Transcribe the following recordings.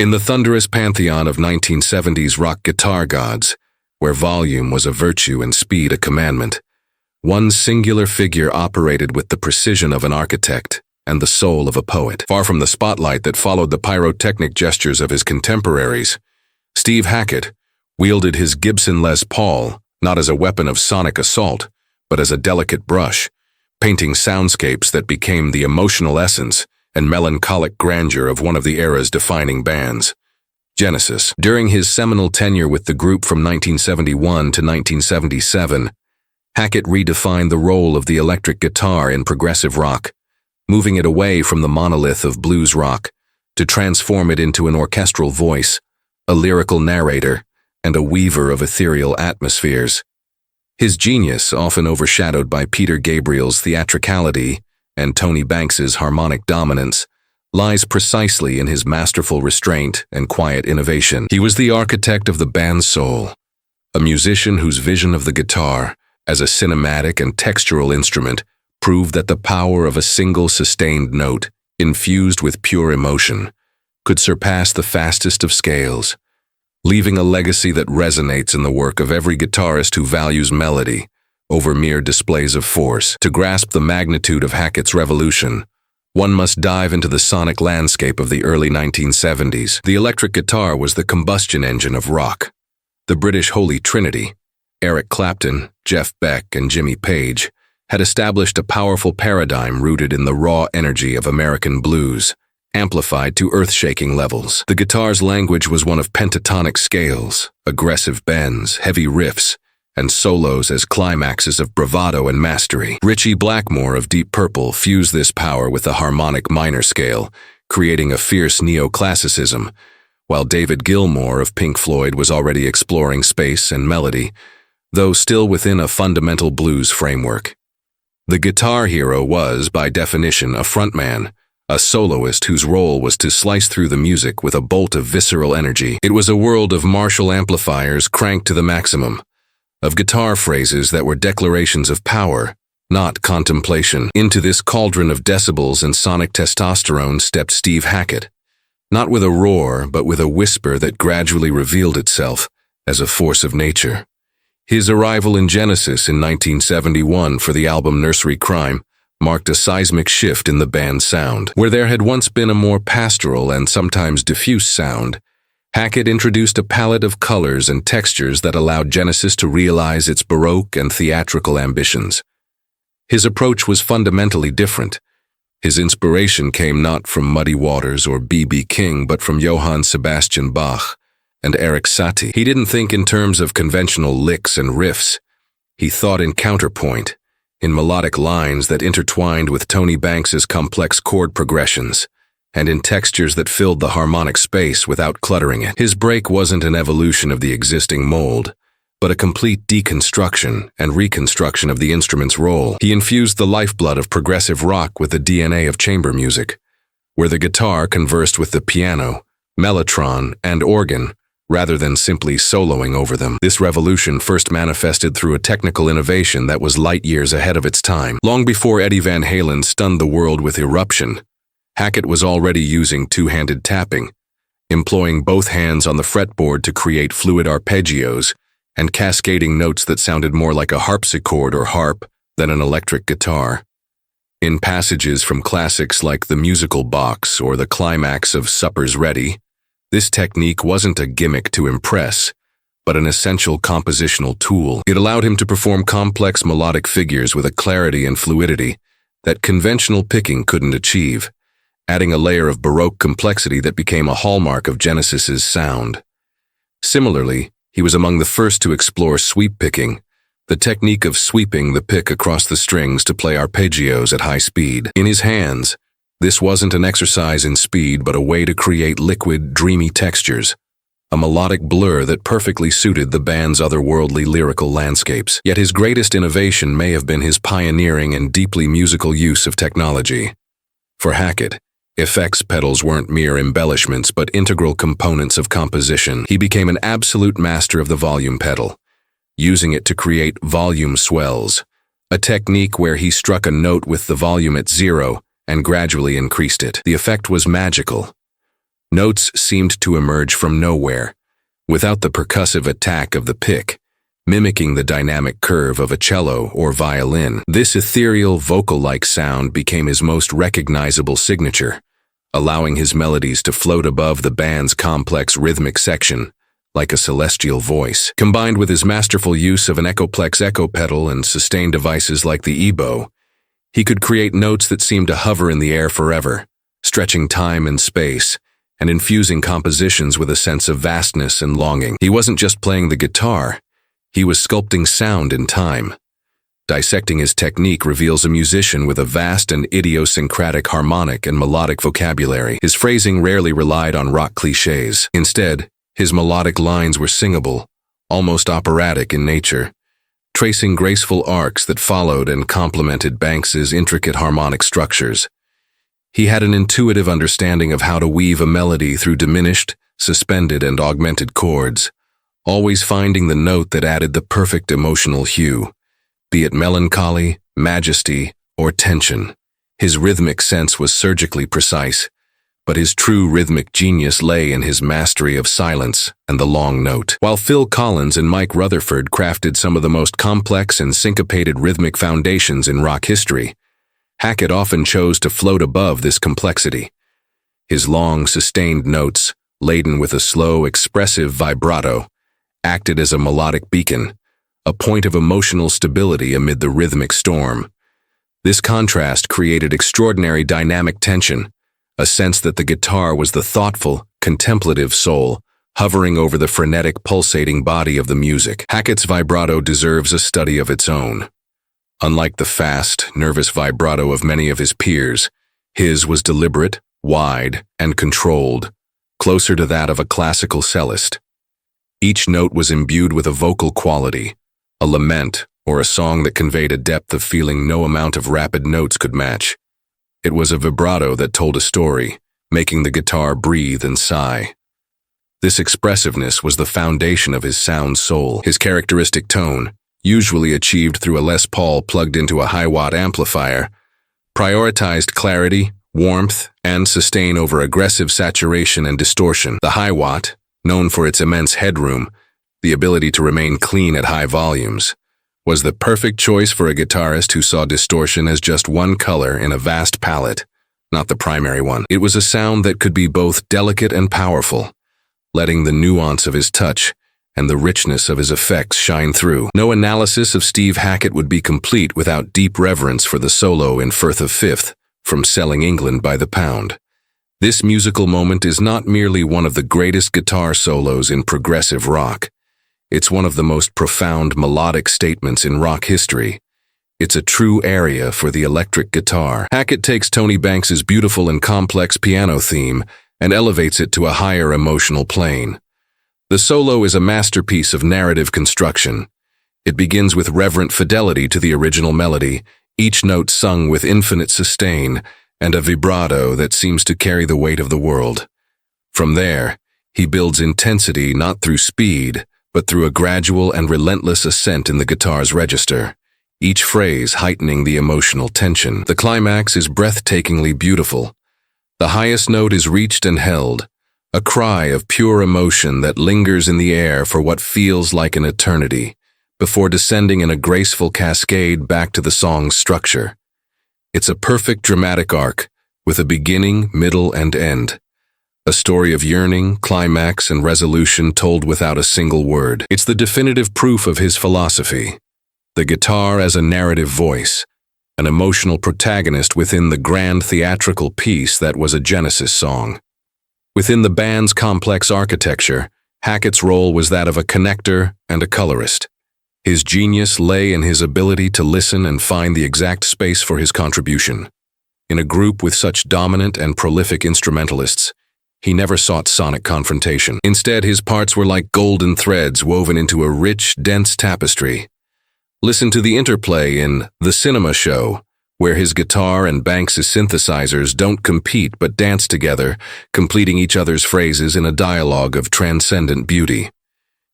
In the thunderous pantheon of 1970s rock guitar gods, where volume was a virtue and speed a commandment, one singular figure operated with the precision of an architect and the soul of a poet. Far from the spotlight that followed the pyrotechnic gestures of his contemporaries, Steve Hackett wielded his Gibson Les Paul not as a weapon of sonic assault, but as a delicate brush, painting soundscapes that became the emotional essence and melancholic grandeur of one of the era's defining bands, Genesis. During his seminal tenure with the group from 1971 to 1977, Hackett redefined the role of the electric guitar in progressive rock, moving it away from the monolith of blues rock to transform it into an orchestral voice, a lyrical narrator, and a weaver of ethereal atmospheres. His genius, often overshadowed by Peter Gabriel's theatricality and Tony Banks's harmonic dominance, lies precisely in his masterful restraint and quiet innovation. He was the architect of the band's soul, a musician whose vision of the guitar, as a cinematic and textural instrument, proved that the power of a single sustained note, infused with pure emotion, could surpass the fastest of scales, leaving a legacy that resonates in the work of every guitarist who values melody over mere displays of force. To grasp the magnitude of Hackett's revolution, one must dive into the sonic landscape of the early 1970s. The electric guitar was the combustion engine of rock. The British Holy Trinity, Eric Clapton, Jeff Beck, and Jimmy Page, had established a powerful paradigm rooted in the raw energy of American blues, amplified to earth-shaking levels. The guitar's language was one of pentatonic scales, aggressive bends, heavy riffs, and solos as climaxes of bravado and mastery. Ritchie Blackmore of Deep Purple fused this power with the harmonic minor scale, creating a fierce neoclassicism, while David Gilmour of Pink Floyd was already exploring space and melody, though still within a fundamental blues framework. The guitar hero was, by definition, a frontman, a soloist whose role was to slice through the music with a bolt of visceral energy. It was a world of Marshall amplifiers cranked to the maximum, of guitar phrases that were declarations of power, not contemplation. Into this cauldron of decibels and sonic testosterone stepped Steve Hackett, not with a roar, but with a whisper that gradually revealed itself as a force of nature. His arrival in Genesis in 1971 for the album Nursery Crime marked a seismic shift in the band's sound. Where there had once been a more pastoral and sometimes diffuse sound, Hackett introduced a palette of colors and textures that allowed Genesis to realize its Baroque and theatrical ambitions. His approach was fundamentally different. His inspiration came not from Muddy Waters or B.B. King, but from Johann Sebastian Bach and Erik Satie. He didn't think in terms of conventional licks and riffs. He thought in counterpoint, in melodic lines that intertwined with Tony Banks's complex chord progressions, and in textures that filled the harmonic space without cluttering it. His break wasn't an evolution of the existing mold, but a complete deconstruction and reconstruction of the instrument's role. He infused the lifeblood of progressive rock with the DNA of chamber music, where the guitar conversed with the piano, mellotron, and organ, rather than simply soloing over them. This revolution first manifested through a technical innovation that was light years ahead of its time. Long before Eddie Van Halen stunned the world with Eruption, Hackett was already using two-handed tapping, employing both hands on the fretboard to create fluid arpeggios and cascading notes that sounded more like a harpsichord or harp than an electric guitar. In passages from classics like The Musical Box or the climax of Supper's Ready, this technique wasn't a gimmick to impress, but an essential compositional tool. It allowed him to perform complex melodic figures with a clarity and fluidity that conventional picking couldn't achieve, adding a layer of Baroque complexity that became a hallmark of Genesis's sound. Similarly, he was among the first to explore sweep picking, the technique of sweeping the pick across the strings to play arpeggios at high speed. In his hands, this wasn't an exercise in speed but a way to create liquid, dreamy textures, a melodic blur that perfectly suited the band's otherworldly lyrical landscapes. Yet his greatest innovation may have been his pioneering and deeply musical use of technology. For Hackett, effects pedals weren't mere embellishments but integral components of composition. He became an absolute master of the volume pedal, using it to create volume swells, a technique where he struck a note with the volume at 0 and gradually increased it. The effect was magical. Notes seemed to emerge from nowhere, without the percussive attack of the pick, mimicking the dynamic curve of a cello or violin. This ethereal, vocal-like sound became his most recognizable signature, allowing his melodies to float above the band's complex rhythmic section, like a celestial voice. Combined with his masterful use of an Echoplex echo pedal and sustain devices like the ebow, he could create notes that seemed to hover in the air forever, stretching time and space, and infusing compositions with a sense of vastness and longing. He wasn't just playing the guitar, he was sculpting sound in time. Dissecting his technique reveals a musician with a vast and idiosyncratic harmonic and melodic vocabulary. His phrasing rarely relied on rock cliches. Instead, his melodic lines were singable, almost operatic in nature, tracing graceful arcs that followed and complemented Banks's intricate harmonic structures. He had an intuitive understanding of how to weave a melody through diminished, suspended, and augmented chords, always finding the note that added the perfect emotional hue, be it melancholy, majesty, or tension. His rhythmic sense was surgically precise, but his true rhythmic genius lay in his mastery of silence and the long note. While Phil Collins and Mike Rutherford crafted some of the most complex and syncopated rhythmic foundations in rock history, Hackett often chose to float above this complexity. His long, sustained notes, laden with a slow, expressive vibrato, acted as a melodic beacon, a point of emotional stability amid the rhythmic storm. This contrast created extraordinary dynamic tension, a sense that the guitar was the thoughtful, contemplative soul, hovering over the frenetic, pulsating body of the music. Hackett's vibrato deserves a study of its own. Unlike the fast, nervous vibrato of many of his peers, his was deliberate, wide, and controlled, closer to that of a classical cellist. Each note was imbued with a vocal quality, a lament, or a song that conveyed a depth of feeling no amount of rapid notes could match. It was a vibrato that told a story, making the guitar breathe and sigh. This expressiveness was the foundation of his sound soul. His characteristic tone, usually achieved through a Les Paul plugged into a high-watt amplifier, prioritized clarity, warmth, and sustain over aggressive saturation and distortion. The high-watt, known for its immense headroom, the ability to remain clean at high volumes, was the perfect choice for a guitarist who saw distortion as just one color in a vast palette, not the primary one. It was a sound that could be both delicate and powerful, letting the nuance of his touch and the richness of his effects shine through. No analysis of Steve Hackett would be complete without deep reverence for the solo in Firth of Fifth from Selling England by the Pound. This musical moment is not merely one of the greatest guitar solos in progressive rock. It's one of the most profound melodic statements in rock history. It's a true area for the electric guitar. Hackett takes Tony Banks's beautiful and complex piano theme and elevates it to a higher emotional plane. The solo is a masterpiece of narrative construction. It begins with reverent fidelity to the original melody, each note sung with infinite sustain, and a vibrato that seems to carry the weight of the world. From there, he builds intensity not through speed, but through a gradual and relentless ascent in the guitar's register, each phrase heightening the emotional tension. The climax is breathtakingly beautiful. The highest note is reached and held, a cry of pure emotion that lingers in the air for what feels like an eternity, before descending in a graceful cascade back to the song's structure. It's a perfect dramatic arc, with a beginning, middle, and end. A story of yearning, climax, and resolution told without a single word. It's the definitive proof of his philosophy. The guitar as a narrative voice, an emotional protagonist within the grand theatrical piece that was a Genesis song. Within the band's complex architecture, Hackett's role was that of a connector and a colorist. His genius lay in his ability to listen and find the exact space for his contribution. In a group with such dominant and prolific instrumentalists, he never sought sonic confrontation. Instead, his parts were like golden threads woven into a rich, dense tapestry. Listen to the interplay in The Cinema Show, where his guitar and Banks's synthesizers don't compete but dance together, completing each other's phrases in a dialogue of transcendent beauty.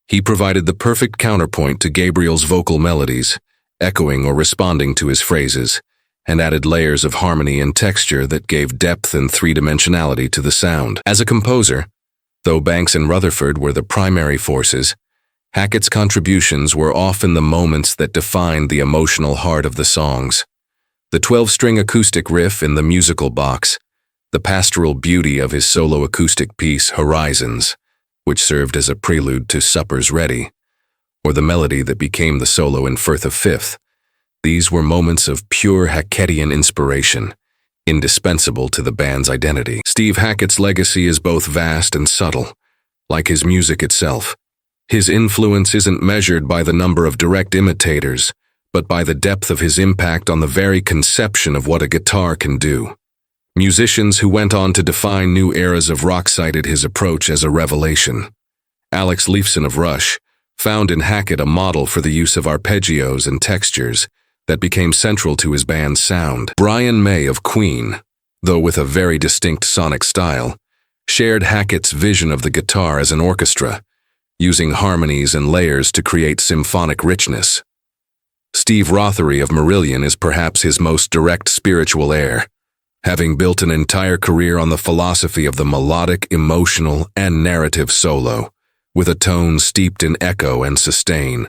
He provided the perfect counterpoint to Gabriel's vocal melodies, echoing or responding to his phrases, and added layers of harmony and texture that gave depth and three-dimensionality to the sound. As a composer, though Banks and Rutherford were the primary forces, Hackett's contributions were often the moments that defined the emotional heart of the songs. The 12-string acoustic riff in The Musical Box, the pastoral beauty of his solo acoustic piece Horizons, which served as a prelude to Supper's Ready, or the melody that became the solo in Firth of Fifth. These were moments of pure Hackettian inspiration, indispensable to the band's identity. Steve Hackett's legacy is both vast and subtle, like his music itself. His influence isn't measured by the number of direct imitators, but by the depth of his impact on the very conception of what a guitar can do. Musicians who went on to define new eras of rock cited his approach as a revelation. Alex Lifeson of Rush found in Hackett a model for the use of arpeggios and textures that became central to his band's sound. Brian May of Queen, though with a very distinct sonic style, shared Hackett's vision of the guitar as an orchestra, using harmonies and layers to create symphonic richness. Steve Rothery of Marillion is perhaps his most direct spiritual heir, having built an entire career on the philosophy of the melodic, emotional, and narrative solo, with a tone steeped in echo and sustain.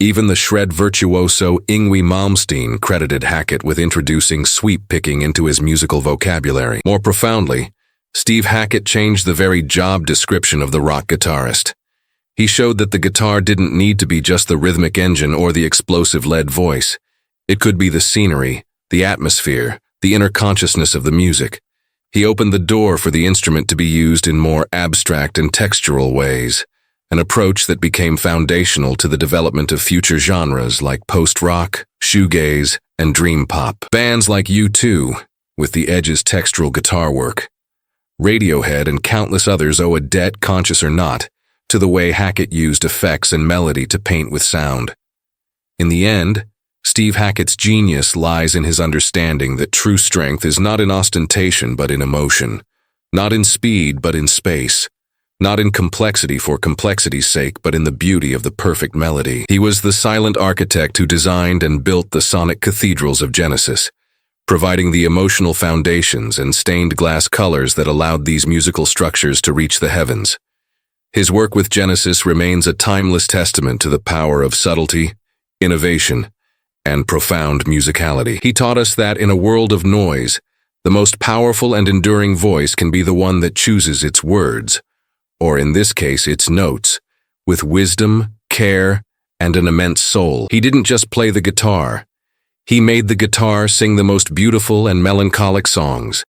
Even the shred virtuoso Yngwie Malmsteen credited Hackett with introducing sweep picking into his musical vocabulary. More profoundly, Steve Hackett changed the very job description of the rock guitarist. He showed that the guitar didn't need to be just the rhythmic engine or the explosive lead voice. It could be the scenery, the atmosphere, the inner consciousness of the music. He opened the door for the instrument to be used in more abstract and textural ways, an approach that became foundational to the development of future genres like post-rock, shoegaze, and dream pop. Bands like U2, with the Edge's textural guitar work, Radiohead, and countless others owe a debt, conscious or not, to the way Hackett used effects and melody to paint with sound. In the end, Steve Hackett's genius lies in his understanding that true strength is not in ostentation but in emotion, not in speed but in space, not in complexity for complexity's sake but in the beauty of the perfect melody. He was the silent architect who designed and built the sonic cathedrals of Genesis, providing the emotional foundations and stained glass colors that allowed these musical structures to reach the heavens. His work with Genesis remains a timeless testament to the power of subtlety, innovation, and profound musicality. He taught us that in a world of noise, the most powerful and enduring voice can be the one that chooses its words, or in this case its notes, with wisdom, care, and an immense soul. He didn't just play the guitar. He made the guitar sing the most beautiful and melancholic songs.